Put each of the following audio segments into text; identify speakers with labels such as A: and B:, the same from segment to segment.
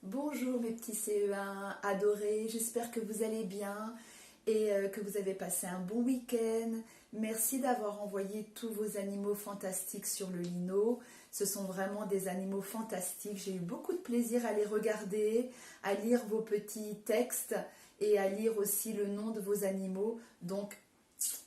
A: Bonjour mes petits CE1 adorés, j'espère que vous allez bien et que vous avez passé un bon week-end. Merci d'avoir envoyé tous vos animaux fantastiques sur le lino. Ce sont vraiment des animaux fantastiques. J'ai eu beaucoup de plaisir à les regarder, à lire vos petits textes et à lire aussi le nom de vos animaux. Donc,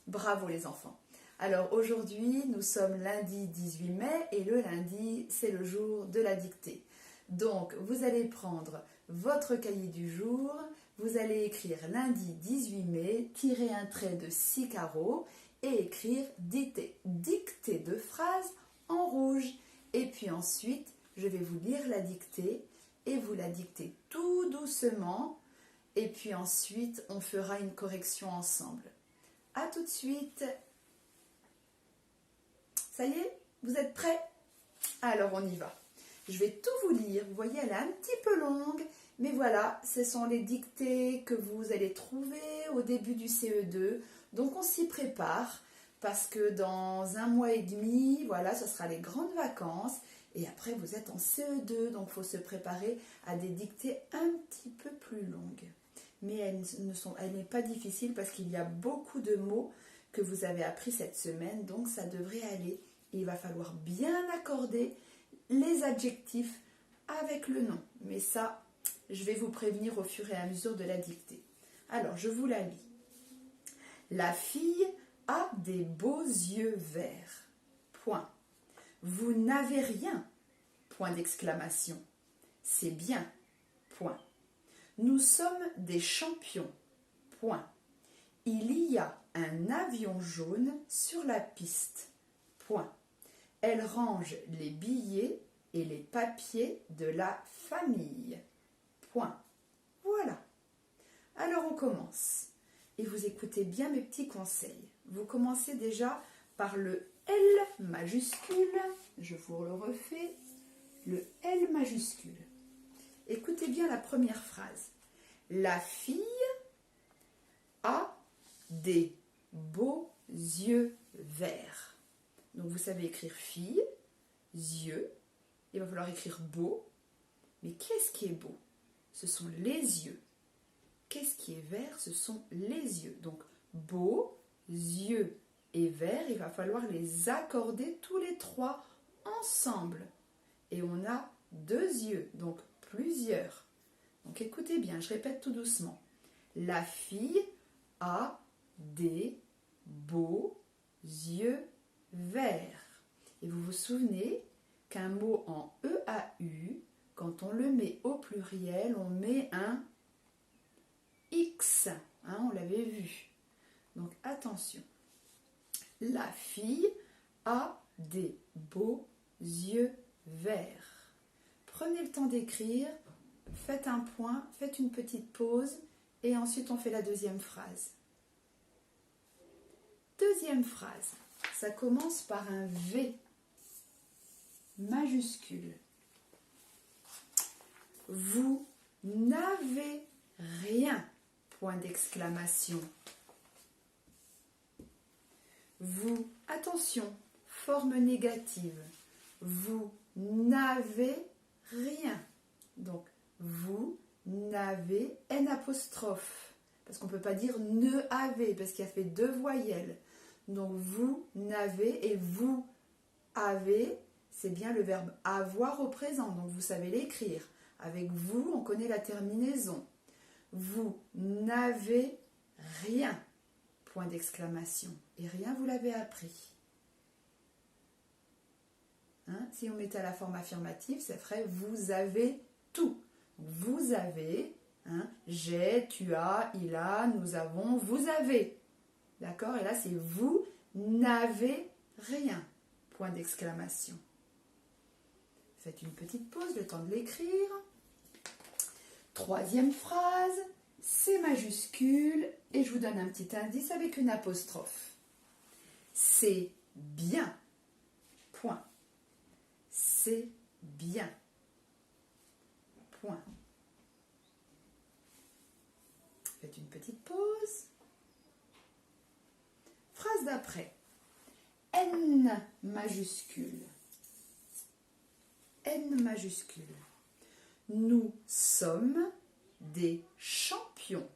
A: bravo les enfants. Alors aujourd'hui, nous sommes lundi 18 mai et le lundi, c'est le jour de la dictée. Donc, vous allez prendre votre cahier du jour, vous allez écrire lundi 18 mai, tirer un trait de 6 carreaux et écrire dictée de phrases en rouge. Et puis ensuite, je vais vous lire la dictée et vous la dicter tout doucement. Et puis ensuite, on fera une correction ensemble. À tout de suite. Ça y est, vous êtes prêts? Alors on y va. Je vais tout vous lire. Vous voyez, elle est un petit peu longue, mais voilà, ce sont les dictées que vous allez trouver au début du CE2. Donc on s'y prépare parce que dans un mois et demi, voilà, ce sera les grandes vacances. Et après, vous êtes en CE2, donc il faut se préparer à des dictées un petit peu plus longues. Mais elles n'est pas difficile parce qu'il y a beaucoup de mots que vous avez appris cette semaine, donc ça devrait aller. Il va falloir bien accorder les adjectifs avec le nom. Mais ça, je vais vous prévenir au fur et à mesure de la dictée. Alors, je vous la lis. La fille a des beaux yeux verts. Point. Vous n'avez rien. Point d'exclamation. C'est bien. Point. Nous sommes des champions. Point. Il y a un avion jaune sur la piste. Point. Elle range les billets et les papiers de la famille. Point. Voilà. Alors on commence. Et vous écoutez bien mes petits conseils. Vous commencez déjà par le L majuscule. Je vous le refais. Le L majuscule. Écoutez bien la première phrase. La fille a des beaux yeux verts. Donc vous savez écrire fille, yeux, il va falloir écrire beau. Mais qu'est-ce qui est beau? Ce sont les yeux. Qu'est-ce qui est vert? Ce sont les yeux. Donc beau, yeux et vert, il va falloir les accorder tous les trois ensemble. Et on a deux yeux, donc plusieurs. Donc écoutez bien, je répète tout doucement. La fille a des beaux yeux verts. Et vous vous souvenez qu'un mot en EAU, quand on le met au pluriel, on met un X. On l'avait vu. Donc attention. La fille a des beaux yeux verts. Prenez le temps d'écrire, faites un point, faites une petite pause et ensuite on fait la deuxième phrase. Deuxième phrase, ça commence par un V majuscule. Vous n'avez rien, point d'exclamation. Vous, attention, forme négative. Vous n'avez rien. Donc, vous n'avez N apostrophe. Parce qu'on ne peut pas dire ne avez, parce qu'il y a fait deux voyelles. Donc, vous n'avez et vous avez, c'est bien le verbe avoir au présent. Donc, vous savez l'écrire. Avec vous, on connaît la terminaison. Vous n'avez rien. Point d'exclamation. Et rien, vous l'avez appris. Si on mettait à la forme affirmative, ça ferait vous avez tout. Vous avez, j'ai, tu as, il a, nous avons, vous avez. D'accord? Et là, c'est vous n'avez rien. Point d'exclamation. Faites une petite pause, le temps de l'écrire. Troisième phrase, c'est majuscule et je vous donne un petit indice avec une apostrophe. C'est bien. Point. C'est bien. Point. Faites une petite pause. Phrase d'après. N majuscule. N majuscule. Nous sommes des champions.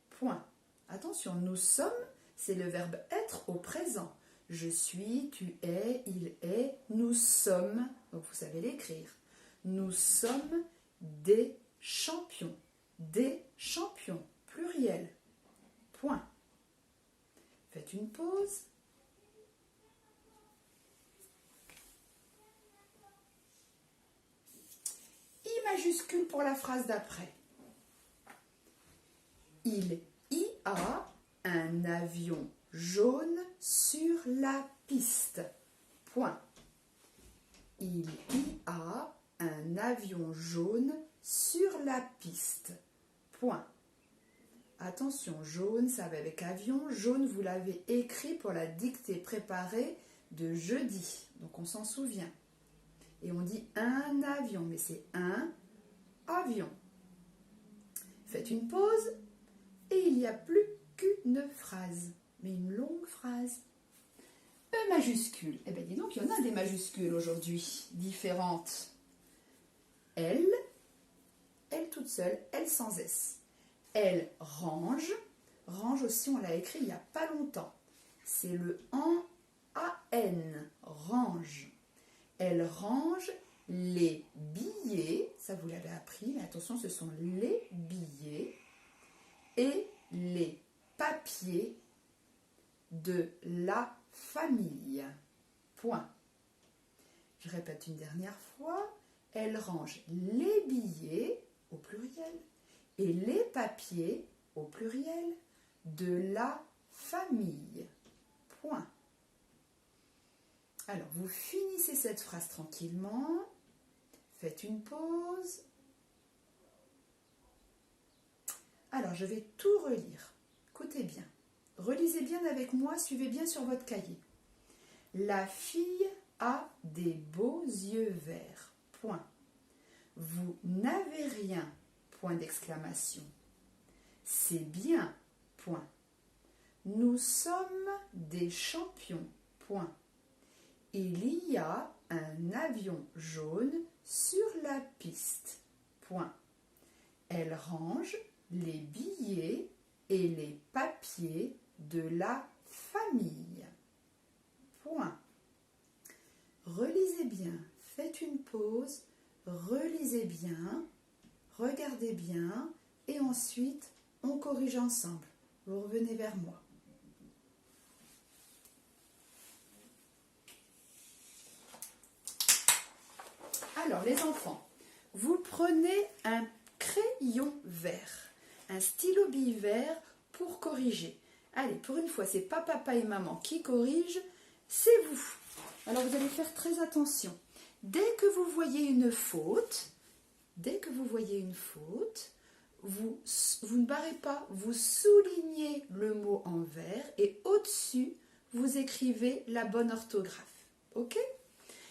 A: Point. Attention, nous sommes, c'est le verbe être au présent. Je suis, tu es, il est, nous sommes. Donc vous savez l'écrire. Nous sommes des champions. Des champions. Pluriel. Point. Faites une pause. I majuscule pour la phrase d'après. Il y a un avion jaune sur la piste. Point. Il y a un avion jaune sur la piste. Point. Attention, jaune, ça va avec avion. Jaune, vous l'avez écrit pour la dictée préparée de jeudi. Donc on s'en souvient. Et on dit un avion, mais c'est un avion. Faites une pause et il n'y a plus qu'une phrase, mais une longue phrase. E majuscule. Eh bien dis donc, il y en a des majuscules aujourd'hui, différentes. Elle toute seule, elle sans S. Elle range. Range aussi, on l'a écrit il n'y a pas longtemps. C'est le AN, range. Elle range les billets, ça vous l'avez appris, mais attention, ce sont les billets et les papiers de la famille. Point. Je répète une dernière fois. Elle range les billets au pluriel et les papiers au pluriel de la famille. Point. Alors, vous finissez cette phrase tranquillement. Faites une pause. Alors, je vais tout relire. Écoutez bien. Relisez bien avec moi, suivez bien sur votre cahier. La fille a des beaux yeux verts. Point. Vous n'avez rien. Point d'exclamation. C'est bien. Point. Nous sommes des champions. Point. Il y a un avion jaune sur la piste. Point. Elle range les billets et les papiers de la famille. Point. Relisez bien, faites une pause, relisez bien, regardez bien et ensuite on corrige ensemble. Vous revenez vers moi. Alors les enfants, vous prenez un crayon vert, un stylo bille vert pour corriger. Allez, pour une fois, c'est pas papa et maman qui corrigent, c'est vous. Alors vous allez faire très attention. Dès que vous voyez une faute, vous ne barrez pas, vous soulignez le mot en vert et au-dessus, vous écrivez la bonne orthographe. Ok ?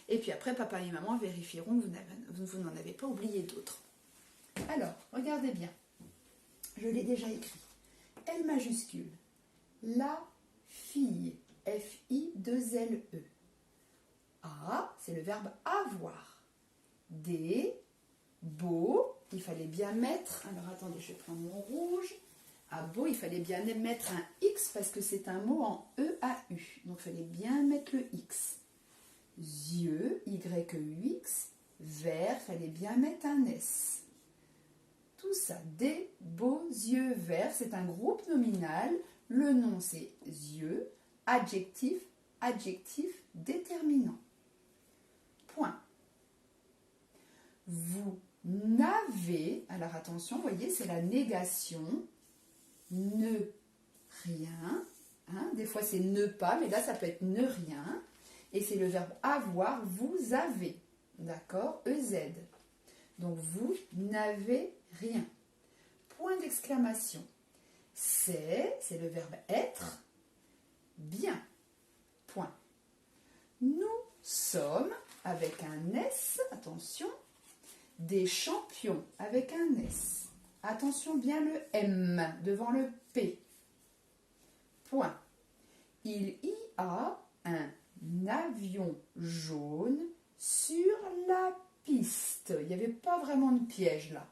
A: Et puis après, papa et maman vérifieront que vous n'en avez pas oublié d'autres. Alors, regardez bien. Je l'ai déjà écrit. L majuscule. La fille. F-I-2-L-E. A, c'est le verbe avoir. Des, beau, il fallait bien mettre, alors attendez, je vais prendre mon rouge. À beau, il fallait bien mettre un X parce que c'est un mot en E-A-U. Donc il fallait bien mettre le X. Yeux, Y-E-U-X. Vert, il fallait bien mettre un S. Tout ça, des beaux yeux verts, c'est un groupe nominal. Le nom, c'est yeux. Adjectif, adjectif déterminant. Point. Vous n'avez, alors attention, vous voyez, c'est la négation. Ne rien. Hein, des fois, c'est ne pas, mais là, ça peut être ne rien. Et c'est le verbe avoir, vous avez. D'accord? EZ. Donc, vous n'avez rien. Point d'exclamation. C'est le verbe être. Bien. Point. Nous sommes, avec un S, attention, des champions, avec un S. Attention bien le M devant le P. Point. Il y a un avion jaune sur la piste. Il n'y avait pas vraiment de piège là.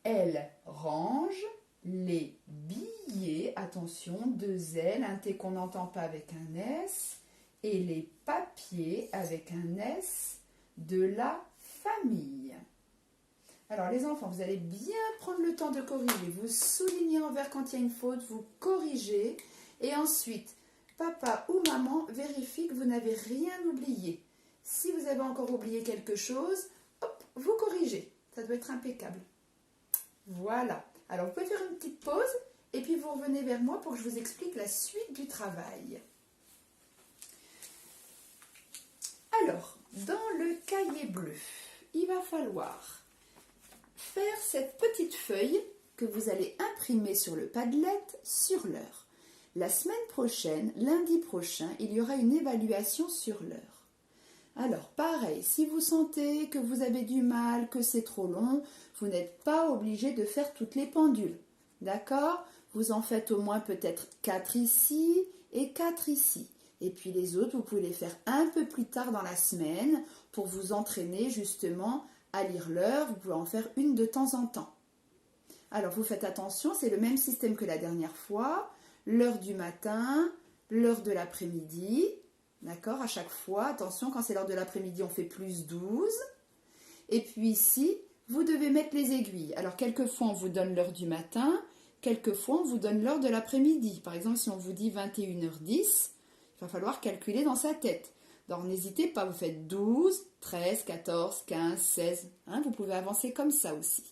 A: Elle range les billets, attention, 2 L, un T qu'on n'entend pas avec un S, et les papiers avec un S de la famille. Alors les enfants, vous allez bien prendre le temps de corriger. Vous soulignez en vert quand il y a une faute, vous corrigez, et ensuite, papa ou maman vérifie que vous n'avez rien oublié. Si vous avez encore oublié quelque chose, hop, vous corrigez. Ça doit être impeccable. Voilà. Alors, vous pouvez faire une petite pause et puis vous revenez vers moi pour que je vous explique la suite du travail. Alors, dans le cahier bleu, il va falloir faire cette petite feuille que vous allez imprimer sur le Padlet sur l'heure. La semaine prochaine, lundi prochain, il y aura une évaluation sur l'heure. Alors, pareil, si vous sentez que vous avez du mal, que c'est trop long, vous n'êtes pas obligé de faire toutes les pendules. D'accord? Vous en faites au moins peut-être 4 ici et 4 ici. Et puis les autres, vous pouvez les faire un peu plus tard dans la semaine pour vous entraîner justement à lire l'heure. Vous pouvez en faire une de temps en temps. Alors, vous faites attention, c'est le même système que la dernière fois. L'heure du matin, l'heure de l'après-midi. D'accord, à chaque fois, attention, quand c'est l'heure de l'après-midi, on fait plus 12. Et puis ici, vous devez mettre les aiguilles. Alors, quelquefois, on vous donne l'heure du matin, quelquefois, on vous donne l'heure de l'après-midi. Par exemple, si on vous dit 21h10, il va falloir calculer dans sa tête. Donc, n'hésitez pas, vous faites 12, 13, 14, 15, 16. Hein, vous pouvez avancer comme ça aussi.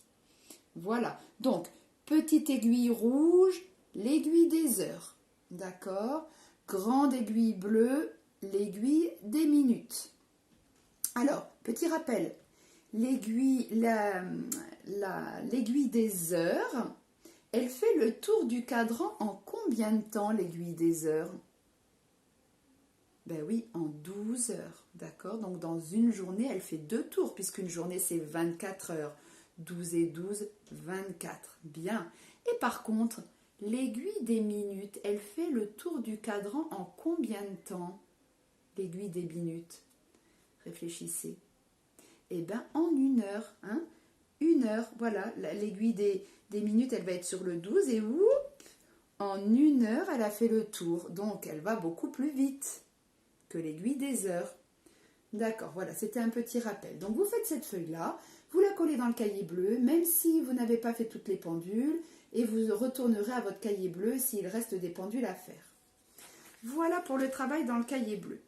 A: Voilà. Donc, petite aiguille rouge, l'aiguille des heures. D'accord? Grande aiguille bleue, l'aiguille des minutes. Alors, petit rappel, l'aiguille des heures, elle fait le tour du cadran en combien de temps, l'aiguille des heures? Ben oui, en 12 heures, d'accord? Donc dans une journée, elle fait 2 tours, puisqu'une journée c'est 24 heures. 12 et 12, 24. Bien. Et par contre, l'aiguille des minutes, elle fait le tour du cadran en combien de temps? L'aiguille des minutes. Réfléchissez. Eh bien, en 1 heure. Hein? 1 heure, voilà. L'aiguille des minutes, elle va être sur le 12 et whoop, en 1 heure, elle a fait le tour. Donc, elle va beaucoup plus vite que l'aiguille des heures. D'accord, voilà, c'était un petit rappel. Donc, vous faites cette feuille-là, vous la collez dans le cahier bleu, même si vous n'avez pas fait toutes les pendules, et vous retournerez à votre cahier bleu s'il reste des pendules à faire. Voilà pour le travail dans le cahier bleu.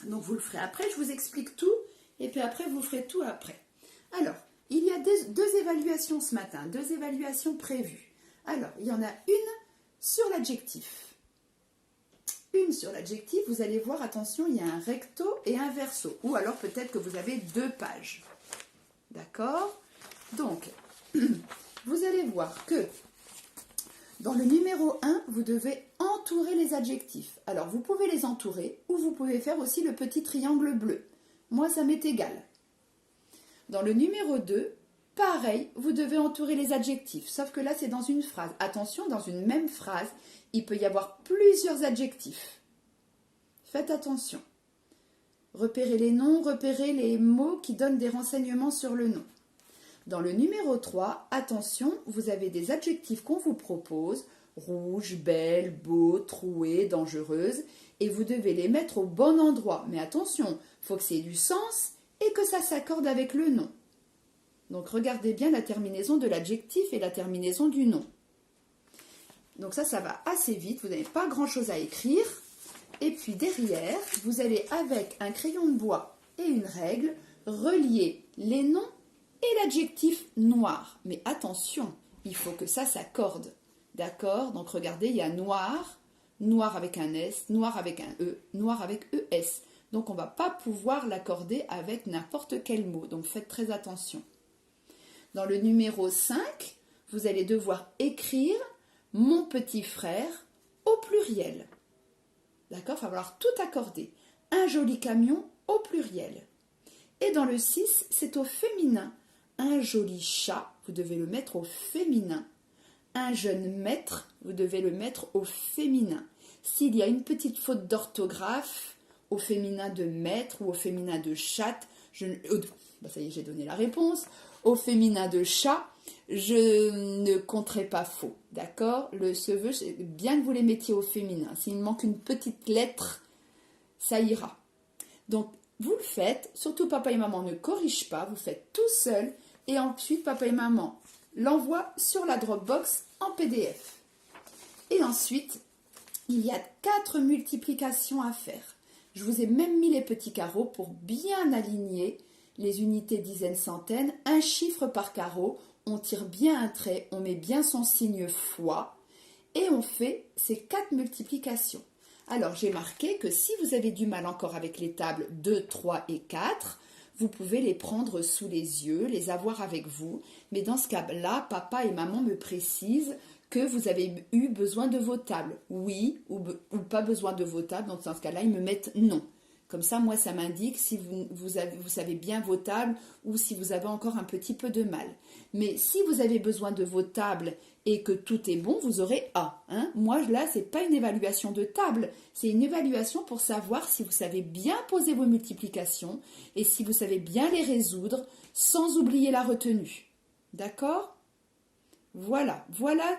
A: Donc vous le ferez après, je vous explique tout, et puis après vous ferez tout après. Alors, il y a 2 évaluations ce matin, 2 évaluations prévues. Alors, il y en a une sur l'adjectif. Une sur l'adjectif, vous allez voir, attention, il y a un recto et un verso, ou alors peut-être que vous avez 2 pages. D'accord? Donc, vous allez voir que dans le numéro 1, vous devez entourer les adjectifs. Alors, vous pouvez les entourer ou vous pouvez faire aussi le petit triangle bleu. Moi, ça m'est égal. Dans le numéro 2, pareil, vous devez entourer les adjectifs. Sauf que là, c'est dans une phrase. Attention, dans une même phrase, il peut y avoir plusieurs adjectifs. Faites attention. Repérez les noms, repérez les mots qui donnent des renseignements sur le nom. Dans le numéro 3, attention, vous avez des adjectifs qu'on vous propose, rouge, belle, beau, trouée, dangereuse, et vous devez les mettre au bon endroit. Mais attention, il faut que c'est du sens et que ça s'accorde avec le nom. Donc regardez bien la terminaison de l'adjectif et la terminaison du nom. Donc ça va assez vite, vous n'avez pas grand-chose à écrire. Et puis derrière, vous allez avec un crayon de bois et une règle relier les noms et l'adjectif noir. Mais attention, il faut que ça s'accorde. D'accord? Donc regardez, il y a noir, noir avec un S, noir avec un E, noir avec ES. Donc on ne va pas pouvoir l'accorder avec n'importe quel mot. Donc faites très attention. Dans le numéro 5, vous allez devoir écrire mon petit frère au pluriel. D'accord? Il va falloir tout accorder. Un joli camion au pluriel. Et dans le 6, c'est au féminin. Un joli chat, vous devez le mettre au féminin. Un jeune maître, vous devez le mettre au féminin. S'il y a une petite faute d'orthographe, au féminin de maître ou au féminin de chatte. Ça y est, j'ai donné la réponse. Au féminin de chat, je ne compterai pas faux, d'accord? Ce vœu, bien que vous les mettiez au féminin, s'il manque une petite lettre, ça ira. Donc, vous le faites, surtout papa et maman ne corrigent pas, vous faites tout seul, et ensuite papa et maman l'envoient sur la Dropbox en PDF. Et ensuite, il y a 4 multiplications à faire. Je vous ai même mis les petits carreaux pour bien aligner les unités dizaines, centaines, un chiffre par carreau, on tire bien un trait, on met bien son signe fois, et on fait ces 4 multiplications. Alors, j'ai marqué que si vous avez du mal encore avec les tables 2, 3 et 4, vous pouvez les prendre sous les yeux, les avoir avec vous. Mais dans ce cas-là, papa et maman me précisent que vous avez eu besoin de vos tables. Oui ou pas besoin de vos tables. Donc, dans ce cas-là, ils me mettent non. Comme ça, moi, ça m'indique si vous savez bien vos tables ou si vous avez encore un petit peu de mal. Mais si vous avez besoin de vos tables et que tout est bon, vous aurez A. Hein. Moi, là, ce n'est pas une évaluation de table. C'est une évaluation pour savoir si vous savez bien poser vos multiplications et si vous savez bien les résoudre sans oublier la retenue. D'accord ? Voilà,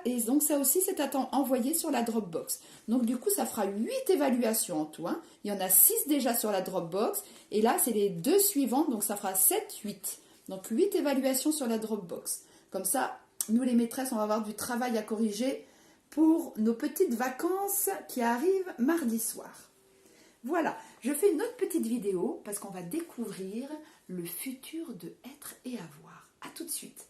A: et donc ça aussi c'est à envoyer sur la Dropbox. Donc du coup ça fera 8 évaluations en tout, hein. Il y en a 6 déjà sur la Dropbox, et là c'est les 2 suivantes, donc ça fera 7, 8. Donc 8 évaluations sur la Dropbox. Comme ça, nous les maîtresses, on va avoir du travail à corriger pour nos petites vacances qui arrivent mardi soir. Voilà, je fais une autre petite vidéo parce qu'on va découvrir le futur de être et avoir. À tout de suite.